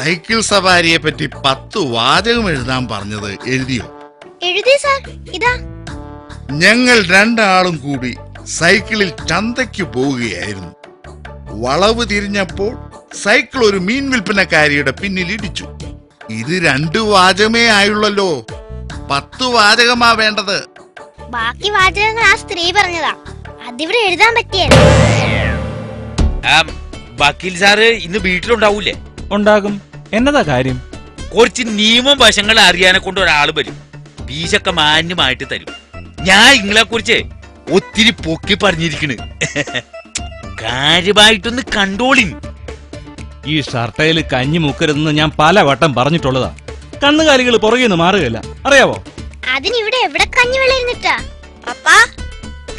Cycle സവാരിയെ പറ്റി 10 വാചകം എഴുതാൻ പറഞ്ഞത് എഴുതിയോ? എഴുതി സാർ. ഇതാ. ഞങ്ങൾ രണ്ടാളും കൂടി സൈക്കിളിൽ ചന്തയ്ക്ക് പോവുകയായിരുന്നു. വളവ് തിരിഞ്ഞപ്പോൾ സൈക്കിൾ ഒരു മീൻ വിൽപ്പനക്കാരിയുടെ പിന്നിൽ ഇടിച്ചു. ഇത് 2 വാചകമേ ആയുള്ളല്ലോ. 10 വാചകമാ വേണ്ടത്. ബാക്കി വാചകങ്ങൾ ആ സ്ത്രീ പറഞ്ഞതാ. അതിവിടെ എഴുതാൻ പറ്റിയല്ല. വക്കീൽ സാറ് ഇന്ന് വീട്ടിലുണ്ടാവൂലേ? ഉണ്ടാകും. എന്നതാ കാര്യം? കുറച്ച് നിയമം വശങ്ങൾ അറിയാനെ കൊണ്ട് ഒരാള് വരും. ഫീസൊക്കെ മാന്യമായിട്ട് തരും. ഞാൻ നിങ്ങളെ കുറിച്ച് ഒത്തിരി പൊക്കി പറഞ്ഞിരിക്കണ്. കാര്യമായിട്ടൊന്ന് കണ്ടോളി. ഈ ഷർട്ടയിൽ കഞ്ഞി മുക്കരുതെന്ന് ഞാൻ പല വട്ടം പറഞ്ഞിട്ടുള്ളതാ. കന്നുകാലികൾ പുറകെ നിന്ന് മാറുകയല്ല, അറിയാവോ? അതിനിവിടെ എവിടെ കഞ്ഞി വെള്ളിരുന്നിട്ടാ? അപ്പാ,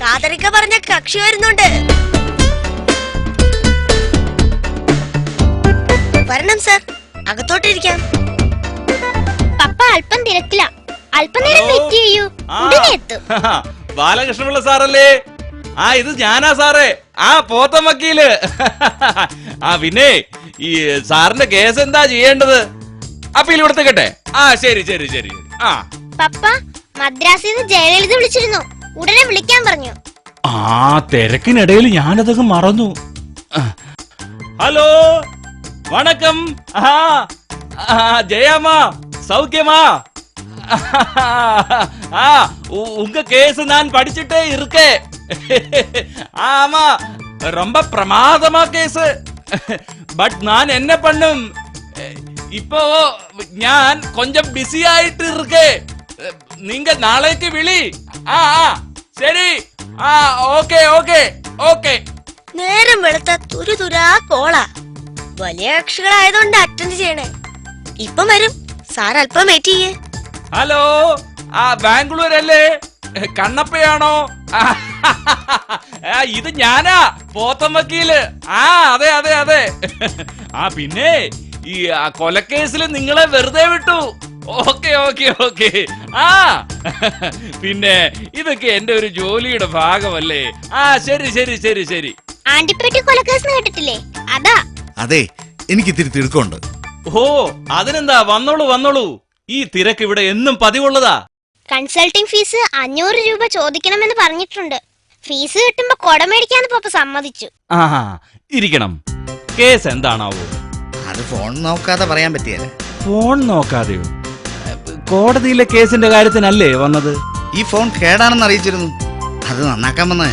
കാതറിക്ക പറഞ്ഞ കക്ഷി വരുന്നുണ്ട്. വരണം സാർ, അകത്തോട്ടിരിക്കാം. പപ്പ അല്പം തിരക്കില്ല. അല്പം നേരം വെയിറ്റ് ചെയ്യൂ, ഉടനെ എത്തും. ബാലകൃഷ്ണപിള്ള സാറല്ലേ? ഇത് ഞാനാ സാറേ, പോത്തൻ വക്കീല്. പിന്നെ ഈ സാറിന്റെ കേസ് എന്താ ചെയ്യേണ്ടത്? അപ്പീൽ കൊടുത്തേക്കട്ടെ? ശരി ശരി ശരി. പപ്പ, മദ്രാസിന്ന് ജയലളിത വിളിച്ചിരുന്നു. ഉടനെ വിളിക്കാൻ പറഞ്ഞു. തിരക്കിനിടയിൽ ഞാനതൊക്കെ മറന്നു. ഹലോ, വണക്കം. ஜெயாமா சௌக்கியமா? உங்க கேஸ் நான் படிச்சுட்டே இருக்கேன். ஆமா, ரொம்ப பிரமாதமா கேஸ். பட் நான் என்ன பண்ணும், இப்போ ഞാൻ கொஞ்சம் பிஸி ஆயிட்டு இருக்கேன். நீங்க நாளைக்கு விளி. ശരി. Okay okay okay. നേരം വെളുത്ത തുരുതുരാ കോളാ. വലിയ കക്ഷികളായതുകൊണ്ട് അറ്റൻഡ് ചെയ്യണേ. ഇപ്പം വരും സാർ, അല്പം വെയിറ്റ് ചെയ്യേ. ഹലോ, ബാംഗ്ലൂർ അല്ലേ? കണ്ണപ്പയാണോ? ഇത് ഞാനാ, പോത്തൻ വക്കീല്. അതെ അതെ അതെ. പിന്നെ ഈ കൊലക്കേസിൽ നിങ്ങളെ വെറുതെ വിട്ടു. Okay okay okay. പിന്നെ ഇതൊക്കെ എന്റെ ഒരു ജോലിയുടെ ഭാഗമല്ലേ. ശരി ശരി ശരി ശരി. ആന്റിപ്പേട്ടി കൊലക്കേസ് കേട്ടിട്ടില്ലേ? അതാ. അതെ, എനിക്ക് ഇത്തിരി തിരക്കുണ്ട്. അതിനെന്താ, വന്നോളൂ വന്നോളൂ. ഈ തിരക്ക് ഇവിടെ എന്നും പതിവുള്ളതാ. കൺസൾട്ടിംഗ് ഫീസ് 500 രൂപ ചോദിക്കണമെന്ന് പറഞ്ഞിട്ടുണ്ട്. ഫീസ് കിട്ടുമ്പോ കൊടമേടിക്കാന്ന് പപ്പ സമ്മതിച്ചു. ഇരിക്കണം. കേസ് എന്താണാവോ? അത് ഫോൺ നോക്കാതെ പറയാൻ പറ്റിയല്ലേ. ഫോൺ നോക്കാതെയോ? കോടതിയിലെ കേസിന്റെ കാര്യത്തിനല്ലേ വന്നത്? ഈ ഫോൺ കേടാണെന്ന് അറിയിച്ചിരുന്നു. അത് നന്നാക്കാൻ വന്നേ.